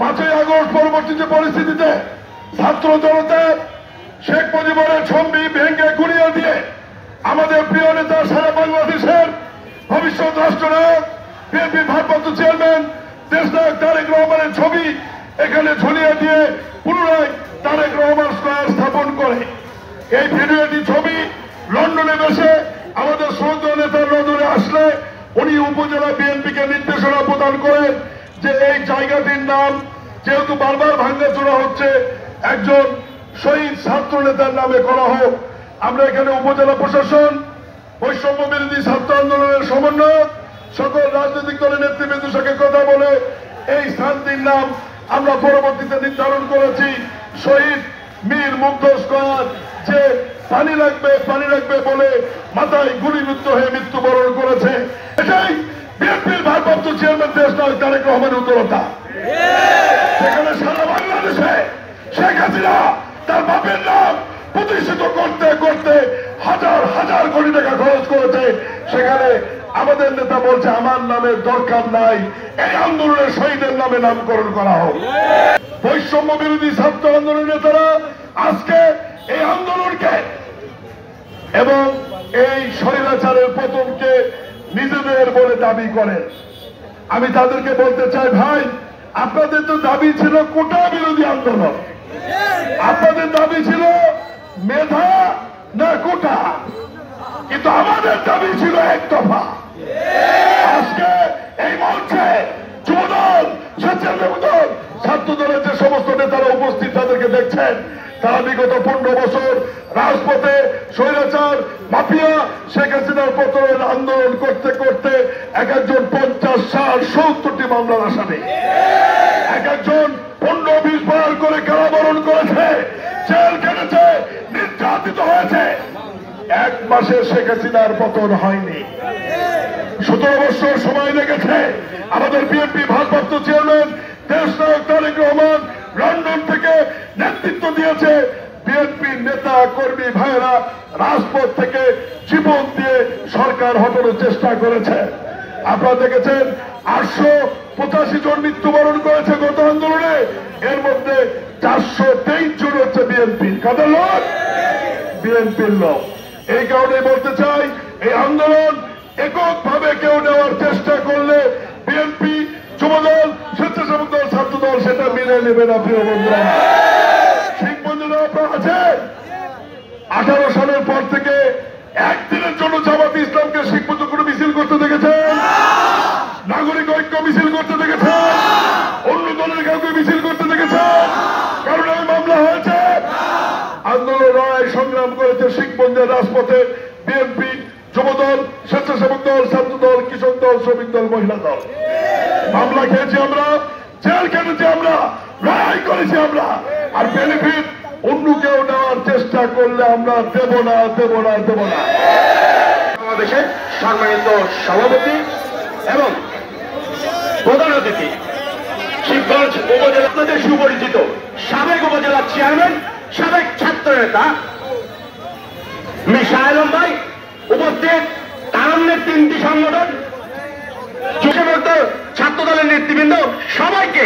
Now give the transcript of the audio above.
5ই August পরবর্তীতে পরিস্থিতিতে ছাত্র জনতা শেখ মুজিবের ছবি ভেঙে গুড়িয়ে দিয়ে আমাদের প্রিয় নেতা সারা বাংলাদেশের ভবিষ্যৎ রাষ্ট্রনায়ক বিএনপির ভারপ্রাপ্ত চেয়ারম্যান দেশনায়ক তারেক রহমানের ছবি এখানে ঝুলিয়ে দিয়ে পুনরায় তারেক রহমান স্কয়ার স্থাপন করে এই ভিডিওটি ছবি লন্ডনে বসে আমাদের শ্রদ্ধেয় নেতার নজরে আসলে উনি উপজেলা বিএনপিকে নির্দেশনা প্রদান করেন যে এই জায়গাটির নাম যেহেতু বারবার ভাঙাচোরা হচ্ছে একজন শহীদ ছাত্র নেতার নামে করা হোক। আমরা এখানে উপজেলা প্রশাসন, বৈষম্য বিরোধী ছাত্র আন্দোলনের সমন্বয়ক, সকল রাজনৈতিক দলের নেতৃবৃন্দের সাথে কথা বলে এই স্থানটির নাম আমরা পরবর্তীতে নির্ধারণ করেছি শহীদ মীর মুগ্ধ স্কয়ার, যে পানি লাগবে বলে মাথায় গুলিবিদ্ধ হয়ে মৃত্যুবরণ করেছে। এটাই বিএনপির ভারপ্রাপ্ত চেয়ারম্যান দেশনায়ক তারেক রহমানের উত্তরতা। সেখানে সারা বাংলাদেশে শেখ হাসিনা তার বাপের নাম প্রতিষ্ঠিত করতে করতে হাজার হাজার কোটি টাকা খরচ করেছে। সেখানে আমাদের নেতা বলছে আমার নামের দরকার নাই, এই আন্দোলনের শহীদের নামে নামকরণ করা হোক। বৈষম্য বিরোধী ছাত্র আন্দোলনের নেতারা আজকে এই আন্দোলনকে এবং এই স্বৈরাচারের পতনকে নিজেদের বলে দাবি করেন। আমি তাদেরকে বলতে চাই, ভাই আপনাদের তো দাবি ছিল কোটা বিরোধী আন্দোলন, আপনাদের দাবি ছিল মেধা না কোটা, কিন্তু আমাদের দাবি ছিল এক দফা। আজকে এই মঞ্চে যুবদল, স্বেচ্ছাসেবক দল, ছাত্র দলের যে সমস্ত নেতারা উপস্থিত তাদেরকে দেখছেন, তারা বিগত 15 বছর রাজপথে স্বৈরাচার মাফিয়া শেখ হাসিনার পতনের আন্দোলন করতে করতে এক একজন 50, 60, 70টি মামলার আসামি, এক একজন 15-20 বার করে কারাবরণ করেছে, জেল কেটেছে, নির্যাতিত হয়েছে। 1 মাসে শেখ হাসিনার পতন হয়নি, 17 বছর সময় লেগেছে। আমাদের বিএনপি ভারপ্রাপ্ত চেয়ারম্যান দেশনায়ক তারেক রহমান লন্ডন থেকে নেতৃত্ব দিয়েছে। বিএনপির নেতা কর্মী ভাইয়েরা রাজপথ থেকে জীবন দিয়ে সরকার হটানোর চেষ্টা করেছে। আপনারা দেখেছেন 885 জন মৃত্যুবরণ করেছে গত আন্দোলনে, এর মধ্যে 423 জন হচ্ছে বিএনপির কাদের লোক, বিএনপির লোক। এই কারণে বলতে চাই, এই আন্দোলন এককভাবে কেউ নেওয়ার চেষ্টা করলে বিএনপি, যুবদল, স্বেচ্ছাসেবক দল, ছাত্র দল সেটা মেনে নেবে না। প্রিয় বন্ধুরা, শিখ বন্ধুরা আপনারা আছেন, 18 সালের পর থেকে একদিনের জন্য জামাত ইসলামকে শিখ বন্ধু কোনো মিছিল করতে দেখেছেন? নাগরিক ঐক্য মিছিল করতে দেখেছেন? অন্য দলের কাউকে মিছিল করতে দেখেছেন? কারণ এই মামলা হয়েছে। আন্দোলন লড়াই সংগ্রাম করেছে শিখ বন্ধুরা রাজপথে, বিএনপি, যুবদল, স্বেচ্ছাসেবক দল, ছাত্র দল, কৃষক দল, শ্রমিক দল, মহিলা দল। মামলা খেয়েছি আমরা, জেল কেটেছি আমরা, লড়াই করেছি আমরা। আর বেনিফিট অন্য কেউ নেওয়ার চেষ্টা করলে আমরা দেব না। বাংলাদেশের সম্মানিত সভাপতি এবং প্রধান অতিথি শিবগঞ্জ উপজেলা আপনাদের সুপরিচিত সাবেক উপজেলা চেয়ারম্যান, সাবেক ছাত্র নেতা মিশা আলম ভাই উপস্থিত, তারুণ্যের 3টি সংগঠন, ছাত্র দলের নেতৃবৃন্দ, সবাইকে